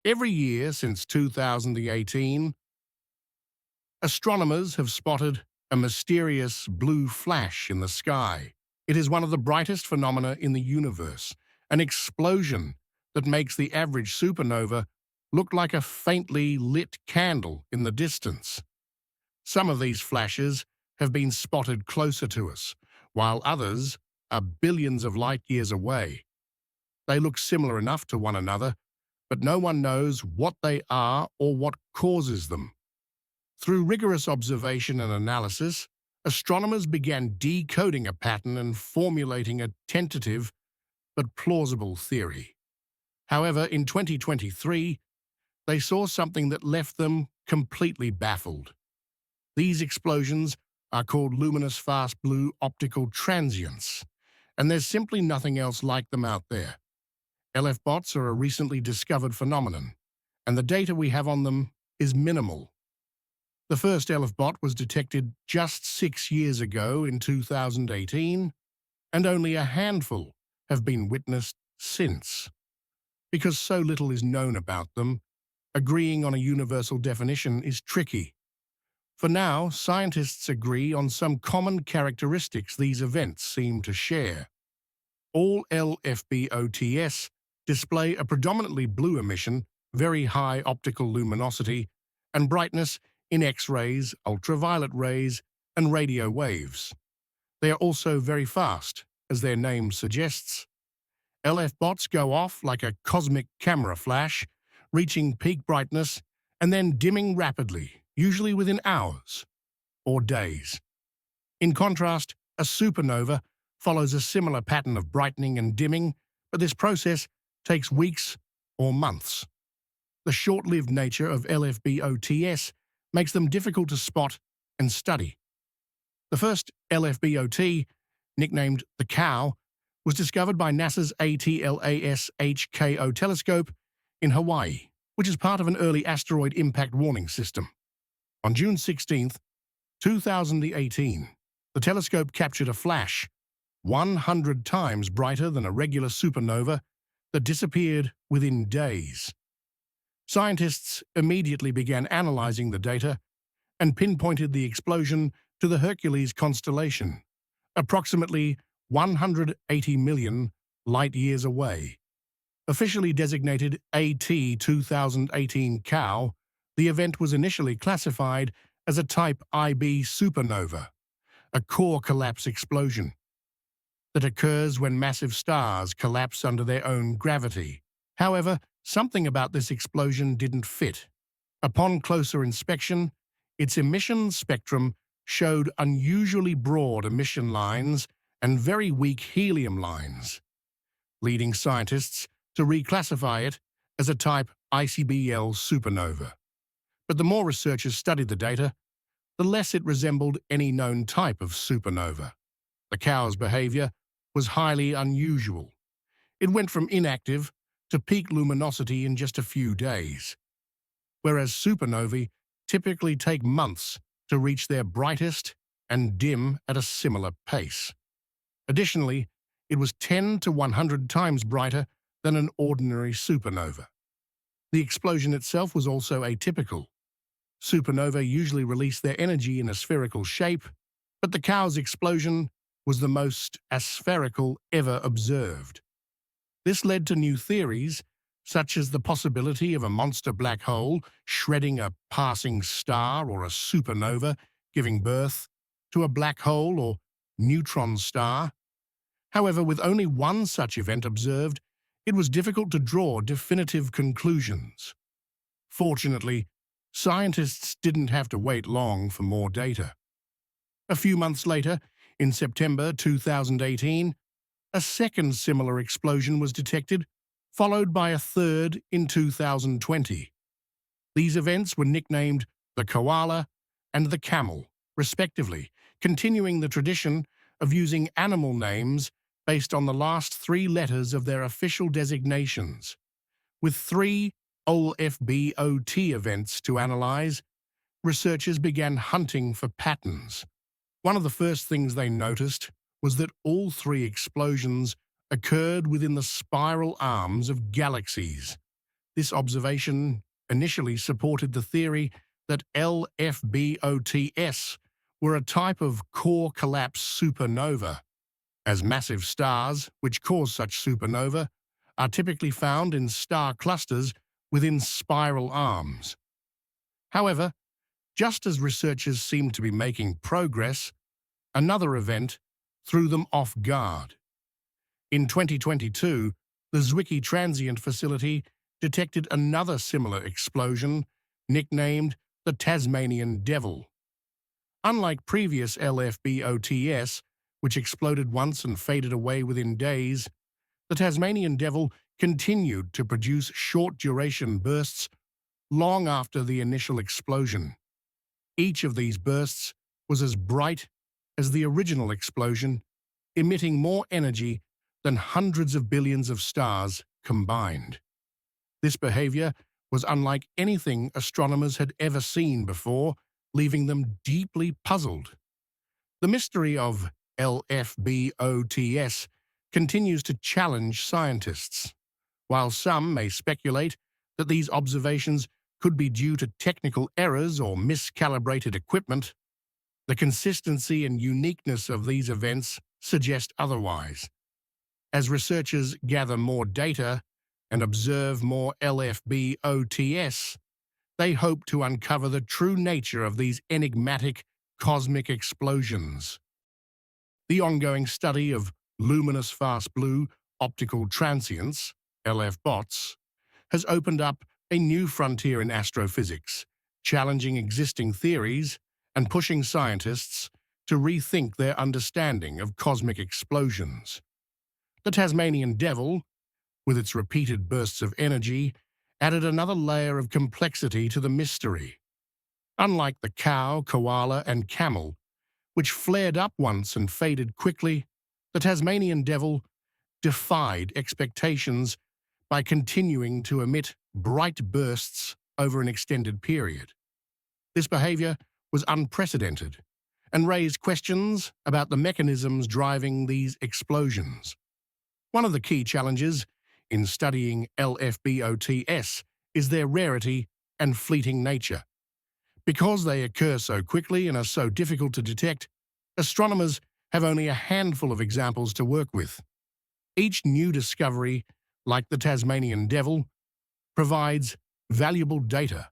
Every year since 2018, astronomers have spotted a mysterious blue flash in the sky. It is one of the brightest phenomena in the universe, an explosion that makes the average supernova look like a faintly lit candle in the distance. Some of these flashes have been spotted closer to us, while others are billions of light years away. They look similar enough to one another, but no one knows what they are or what causes them. Through rigorous observation and analysis, astronomers began decoding a pattern and formulating a tentative but plausible theory. However, in 2023, they saw something that left them completely baffled. These explosions are called luminous fast blue optical transients, and there's simply nothing else like them out there. LF-bots are a recently discovered phenomenon, and the data we have on them is minimal. The first LF-bot was detected just 6 years ago in 2018, and only a handful have been witnessed since. Because so little is known about them, agreeing on a universal definition is tricky. For now, scientists agree on some common characteristics these events seem to share. All LFBOTS display a predominantly blue emission, very high optical luminosity, and brightness in X-rays, ultraviolet rays, and radio waves. They are also very fast, as their name suggests. LF-bots go off like a cosmic camera flash, reaching peak brightness and then dimming rapidly, usually within hours or days. In contrast, a supernova follows a similar pattern of brightening and dimming, but this process takes weeks or months. The short-lived nature of LFBOTS makes them difficult to spot and study. The first LFBOT, nicknamed the Cow, was discovered by NASA's ATLAS-HKO telescope in Hawaii, which is part of an early asteroid impact warning system. On June 16, 2018, the telescope captured a flash 100 times brighter than a regular supernova that disappeared within days. Scientists immediately began analyzing the data and pinpointed the explosion to the Hercules constellation, approximately 180 million light-years away. Officially designated AT 2018 Cow, the event was initially classified as a Type IB supernova, a core collapse explosion that occurs when massive stars collapse under their own gravity. However, something about this explosion didn't fit. Upon closer inspection, its emission spectrum showed unusually broad emission lines and very weak helium lines, leading scientists to reclassify it as a Type ICBL supernova. But the more researchers studied the data, the less it resembled any known type of supernova. The Cow's behavior was highly unusual. It went from inactive to peak luminosity in just a few days, whereas supernovae typically take months to reach their brightest and dim at a similar pace. Additionally, it was 10 to 100 times brighter than an ordinary supernova. The explosion itself was also atypical. Supernovae usually release their energy in a spherical shape, but the Cow's explosion was the most aspherical ever observed. This led to new theories, such as the possibility of a monster black hole shredding a passing star or a supernova, giving birth to a black hole or neutron star. However, with only one such event observed, it was difficult to draw definitive conclusions. Fortunately, scientists didn't have to wait long for more data. A few months later, in September 2018, a second similar explosion was detected, followed by a third in 2020. These events were nicknamed the Koala and the Camel, respectively, continuing the tradition of using animal names based on the last 3 letters of their official designations. With 3 LFBOT events to analyze, researchers began hunting for patterns. One of the first things they noticed was that all 3 explosions occurred within the spiral arms of galaxies. This observation initially supported the theory that LFBOTS were a type of core collapse supernova, as massive stars, which cause such supernova, are typically found in star clusters within spiral arms. However, just as researchers seemed to be making progress, another event threw them off guard. In 2022, the Zwicky Transient Facility detected another similar explosion, nicknamed the Tasmanian Devil. Unlike previous LFBOTS, which exploded once and faded away within days, the Tasmanian Devil continued to produce short-duration bursts long after the initial explosion. Each of these bursts was as bright as the original explosion, emitting more energy than hundreds of billions of stars combined. This behavior was unlike anything astronomers had ever seen before, leaving them deeply puzzled. The mystery of LFBOTS continues to challenge scientists. While some may speculate that these observations could be due to technical errors or miscalibrated equipment, the consistency and uniqueness of these events suggest otherwise. As researchers gather more data and observe more LFBOTS, they hope to uncover the true nature of these enigmatic cosmic explosions. The ongoing study of luminous fast blue optical transients, LFBOTS, has opened up a new frontier in astrophysics, challenging existing theories and pushing scientists to rethink their understanding of cosmic explosions. The Tasmanian Devil, with its repeated bursts of energy, added another layer of complexity to the mystery. Unlike the cow, koala, and camel, which flared up once and faded quickly, the Tasmanian Devil defied expectations by continuing to emit bright bursts over an extended period. This behavior was unprecedented and raised questions about the mechanisms driving these explosions. One of the key challenges in studying LFBOTS is their rarity and fleeting nature. Because they occur so quickly and are so difficult to detect, astronomers have only a handful of examples to work with. Each new discovery, like the Tasmanian Devil, provides valuable data,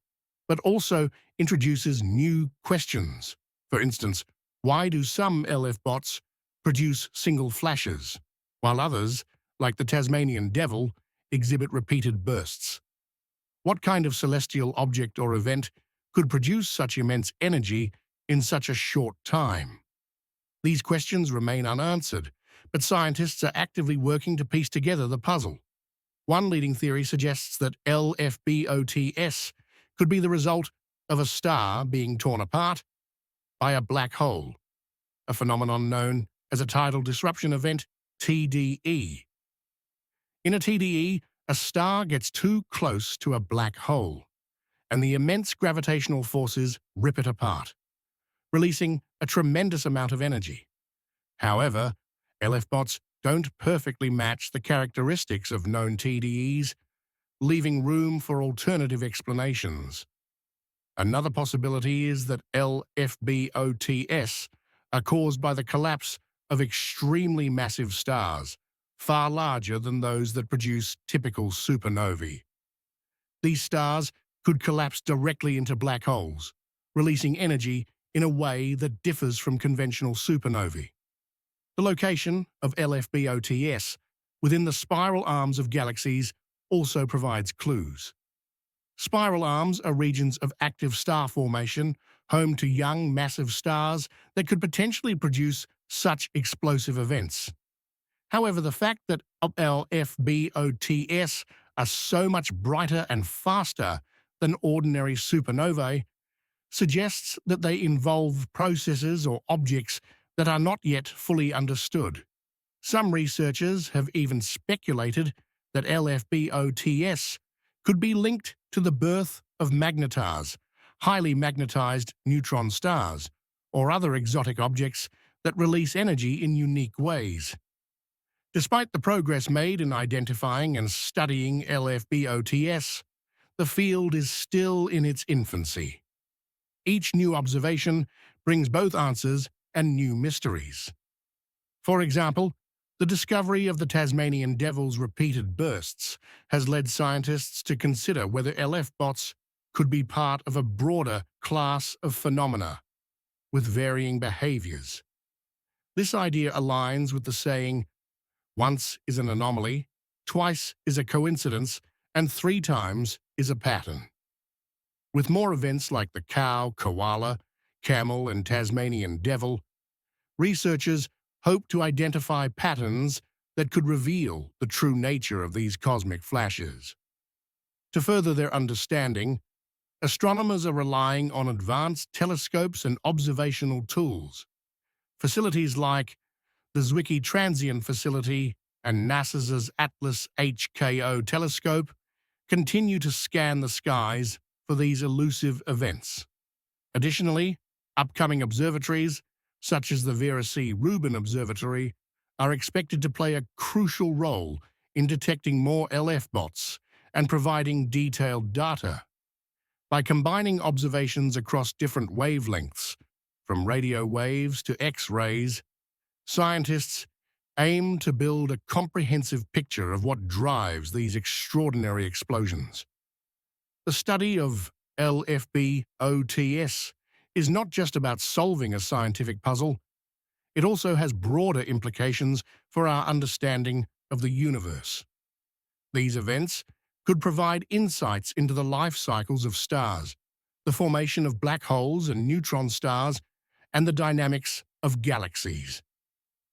but also introduces new questions. For instance, why do some LFBOTs produce single flashes, while others, like the Tasmanian Devil, exhibit repeated bursts? What kind of celestial object or event could produce such immense energy in such a short time? These questions remain unanswered, but scientists are actively working to piece together the puzzle. One leading theory suggests that LFBOTS could be the result of a star being torn apart by a black hole, a phenomenon known as a tidal disruption event, TDE. In a TDE, a star gets too close to a black hole, and the immense gravitational forces rip it apart, releasing a tremendous amount of energy. However, LFBOTs don't perfectly match the characteristics of known TDEs, leaving room for alternative explanations. Another possibility is that LFBOTS are caused by the collapse of extremely massive stars, far larger than those that produce typical supernovae. These stars could collapse directly into black holes, releasing energy in a way that differs from conventional supernovae. The location of LFBOTS within the spiral arms of galaxies also provides clues. Spiral arms are regions of active star formation, home to young, massive stars that could potentially produce such explosive events. However, the fact that LFBOTS are so much brighter and faster than ordinary supernovae suggests that they involve processes or objects that are not yet fully understood. Some researchers have even speculated that LFBOTS could be linked to the birth of magnetars, highly magnetized neutron stars, or other exotic objects that release energy in unique ways. Despite the progress made in identifying and studying LFBOTS, the field is still in its infancy. Each new observation brings both answers and new mysteries. For example, the discovery of the Tasmanian Devil's repeated bursts has led scientists to consider whether LF bots could be part of a broader class of phenomena with varying behaviors. This idea aligns with the saying, once is an anomaly, twice is a coincidence, and three times is a pattern. With more events like the cow, koala, camel, and Tasmanian devil, researchers hope to identify patterns that could reveal the true nature of these cosmic flashes. To further their understanding, astronomers are relying on advanced telescopes and observational tools. Facilities like the Zwicky Transient Facility and NASA's Atlas HKO telescope continue to scan the skies for these elusive events. Additionally, upcoming observatories, such as the Vera C. Rubin Observatory, are expected to play a crucial role in detecting more LF bots and providing detailed data. By combining observations across different wavelengths, from radio waves to X-rays, scientists aim to build a comprehensive picture of what drives these extraordinary explosions. The study of LFBOTS is not just about solving a scientific puzzle, it also has broader implications for our understanding of the universe. These events could provide insights into the life cycles of stars, the formation of black holes and neutron stars, and the dynamics of galaxies.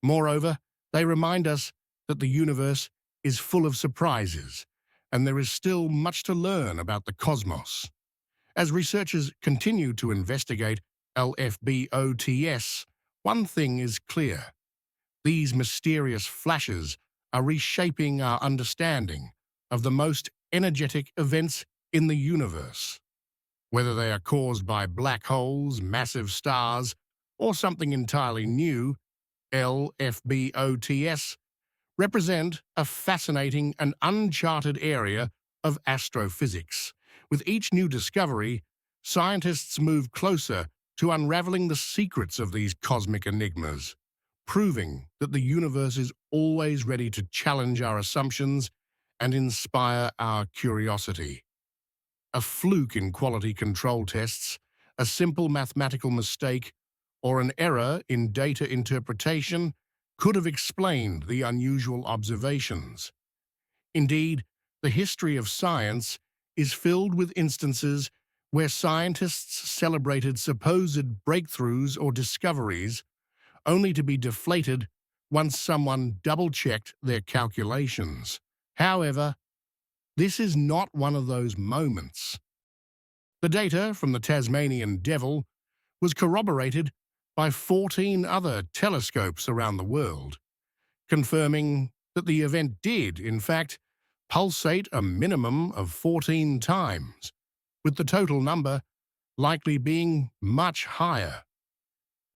Moreover, they remind us that the universe is full of surprises, and there is still much to learn about the cosmos. As researchers continue to investigate LFBOTS, one thing is clear. These mysterious flashes are reshaping our understanding of the most energetic events in the universe. Whether they are caused by black holes, massive stars, or something entirely new, LFBOTS represent a fascinating and uncharted area of astrophysics. With each new discovery, scientists move closer to unraveling the secrets of these cosmic enigmas, proving that the universe is always ready to challenge our assumptions and inspire our curiosity. A fluke in quality control tests, a simple mathematical mistake, or an error in data interpretation could have explained the unusual observations. Indeed, the history of science is filled with instances where scientists celebrated supposed breakthroughs or discoveries only to be deflated once someone double-checked their calculations. However, this is not one of those moments. The data from the Tasmanian Devil was corroborated by 14 other telescopes around the world, confirming that the event did, in fact, pulsate a minimum of 14 times, with the total number likely being much higher.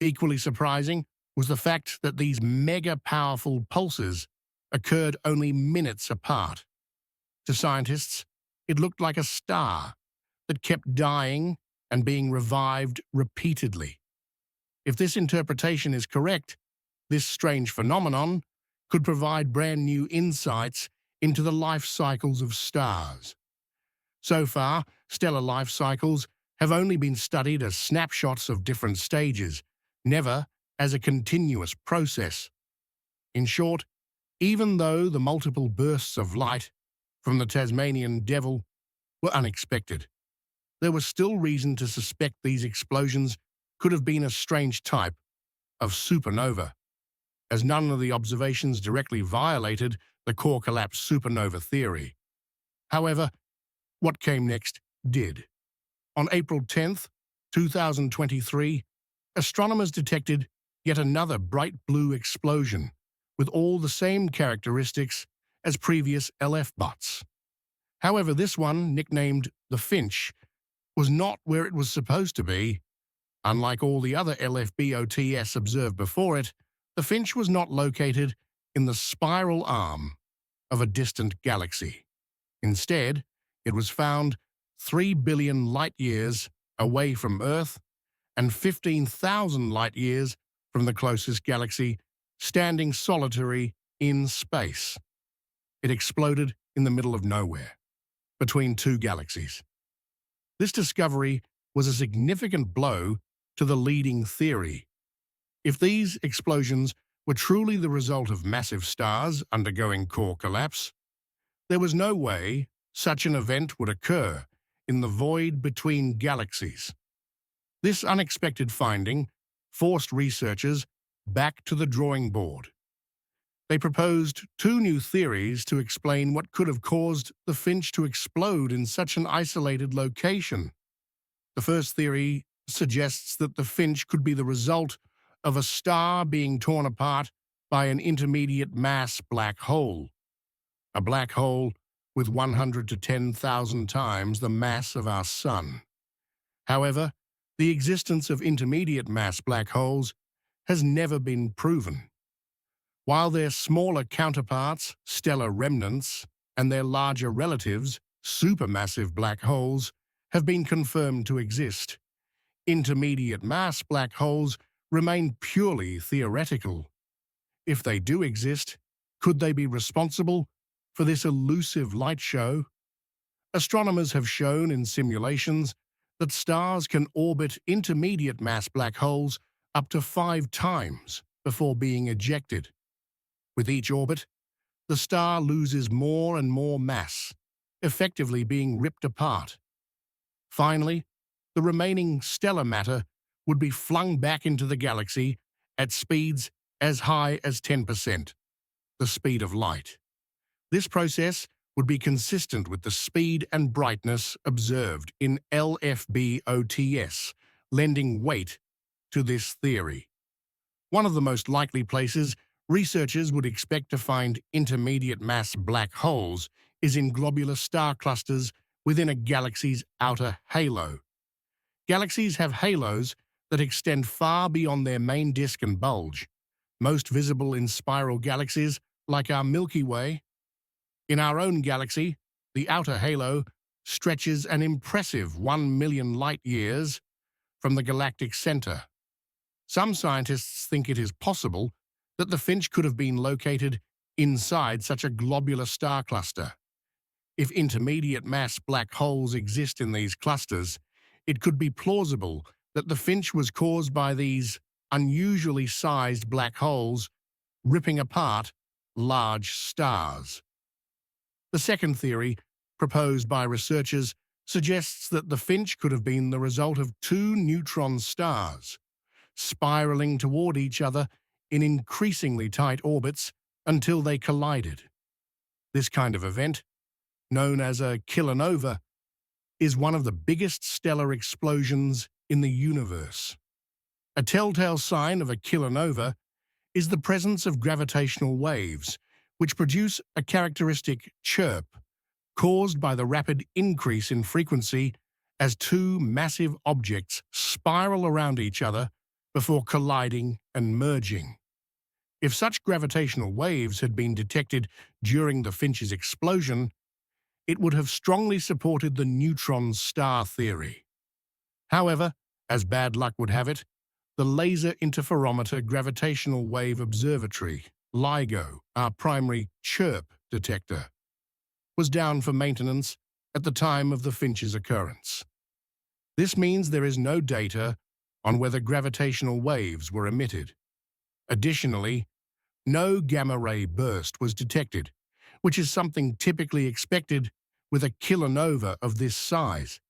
Equally surprising was the fact that these mega-powerful pulses occurred only minutes apart. To scientists, it looked like a star that kept dying and being revived repeatedly. If this interpretation is correct, this strange phenomenon could provide brand new insights into the life cycles of stars. So far, stellar life cycles have only been studied as snapshots of different stages, never as a continuous process. In short, even though the multiple bursts of light from the Tasmanian Devil were unexpected, there was still reason to suspect these explosions could have been a strange type of supernova, as none of the observations directly violated the core collapse supernova theory. However, what came next did. On April 10th, 2023, astronomers detected yet another bright blue explosion with all the same characteristics as previous LF bots. However, this one, nicknamed the Finch, was not where it was supposed to be. Unlike all the other LFBOTS observed before it, the Finch was not located in the spiral arm of a distant galaxy. Instead, it was found 3 billion light-years away from Earth and 15,000 light-years from the closest galaxy, standing solitary in space. It exploded in the middle of nowhere, between two galaxies. This discovery was a significant blow to the leading theory. If these explosions were truly the result of massive stars undergoing core collapse, there was no way such an event would occur in the void between galaxies. This unexpected finding forced researchers back to the drawing board. They proposed two new theories to explain what could have caused the Finch to explode in such an isolated location. The first theory suggests that the Finch could be the result of a star being torn apart by an intermediate mass black hole. A black hole with 100 to 10,000 times the mass of our Sun. However, the existence of intermediate mass black holes has never been proven. While their smaller counterparts, stellar remnants, and their larger relatives, supermassive black holes, have been confirmed to exist, intermediate mass black holes remain purely theoretical. If they do exist, could they be responsible for this elusive light show? Astronomers have shown in simulations that stars can orbit intermediate mass black holes up to 5 times before being ejected. With each orbit, the star loses more and more mass, effectively being ripped apart. Finally, the remaining stellar matter would be flung back into the galaxy at speeds as high as 10%, the speed of light. This process would be consistent with the speed and brightness observed in LFBOTS, lending weight to this theory. One of the most likely places researchers would expect to find intermediate mass black holes is in globular star clusters within a galaxy's outer halo. Galaxies have halos that extend far beyond their main disk and bulge, most visible in spiral galaxies like our Milky Way. In our own galaxy, the outer halo stretches an impressive 1 million light-years from the galactic center. Some scientists think it is possible that the Finch could have been located inside such a globular star cluster. If intermediate mass black holes exist in these clusters, it could be plausible that the Finch was caused by these unusually sized black holes ripping apart large stars. The second theory, proposed by researchers, suggests that the Finch could have been the result of two neutron stars, spiraling toward each other in increasingly tight orbits until they collided. This kind of event, known as a kilonova, is one of the biggest stellar explosions in the universe. A telltale sign of a kilonova is the presence of gravitational waves, which produce a characteristic chirp caused by the rapid increase in frequency as two massive objects spiral around each other before colliding and merging. If such gravitational waves had been detected during the Finch's explosion, it would have strongly supported the neutron star theory. However, as bad luck would have it, the Laser Interferometer Gravitational Wave Observatory, LIGO, our primary chirp detector, was down for maintenance at the time of the Finch's occurrence. This means there is no data on whether gravitational waves were emitted. Additionally, no gamma-ray burst was detected, which is something typically expected with a kilonova of this size.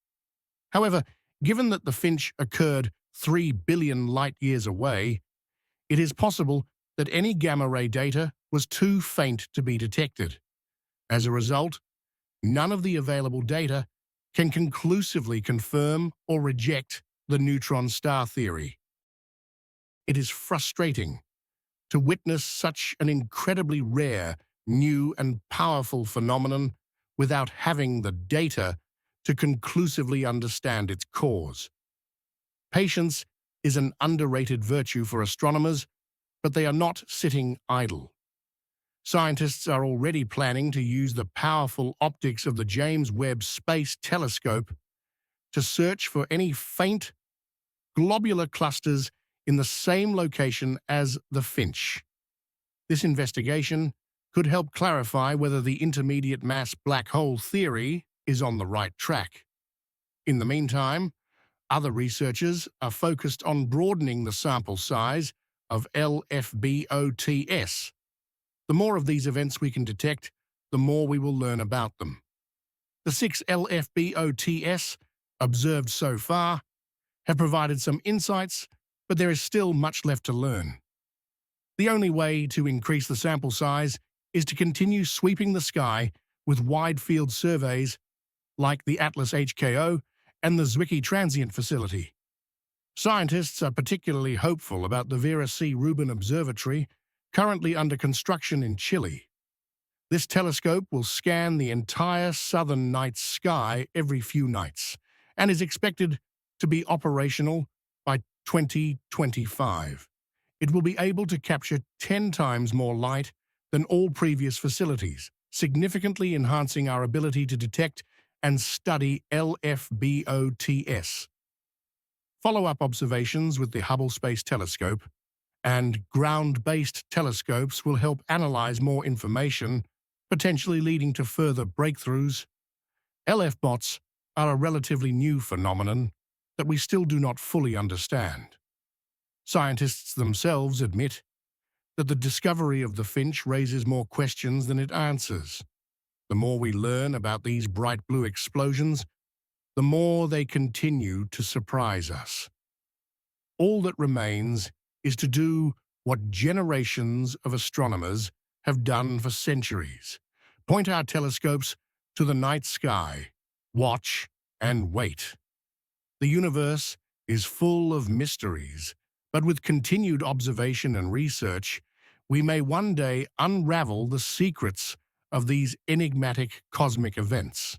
However, given that the Finch occurred 3 billion light-years away, it is possible that any gamma-ray data was too faint to be detected. As a result, none of the available data can conclusively confirm or reject the neutron star theory. It is frustrating to witness such an incredibly rare, new and powerful phenomenon without having the data to conclusively understand its cause. Patience is an underrated virtue for astronomers, but they are not sitting idle. Scientists are already planning to use the powerful optics of the James Webb Space Telescope to search for any faint globular clusters in the same location as the Finch. This investigation could help clarify whether the intermediate mass black hole theory is on the right track. In the meantime, other researchers are focused on broadening the sample size of LFBOTS. The more of these events we can detect, the more we will learn about them. The 6 LFBOTS observed so far have provided some insights, but there is still much left to learn. The only way to increase the sample size is to continue sweeping the sky with wide-field surveys like the Atlas HKO and the Zwicky Transient Facility. Scientists are particularly hopeful about the Vera C. Rubin Observatory, currently under construction in Chile. This telescope will scan the entire southern night sky every few nights and is expected to be operational by 2025. It will be able to capture 10 times more light than all previous facilities, significantly enhancing our ability to detect and study LFBOTS. Follow-up observations with the Hubble Space Telescope and ground-based telescopes will help analyze more information, potentially leading to further breakthroughs. LFBOTs are a relatively new phenomenon that we still do not fully understand. Scientists themselves admit that the discovery of the Finch raises more questions than it answers. The more we learn about these bright blue explosions, the more they continue to surprise us. All that remains is to do what generations of astronomers have done for centuries: point our telescopes to the night sky, watch, and wait. The universe is full of mysteries, but with continued observation and research, we may one day unravel the secrets of these enigmatic cosmic events.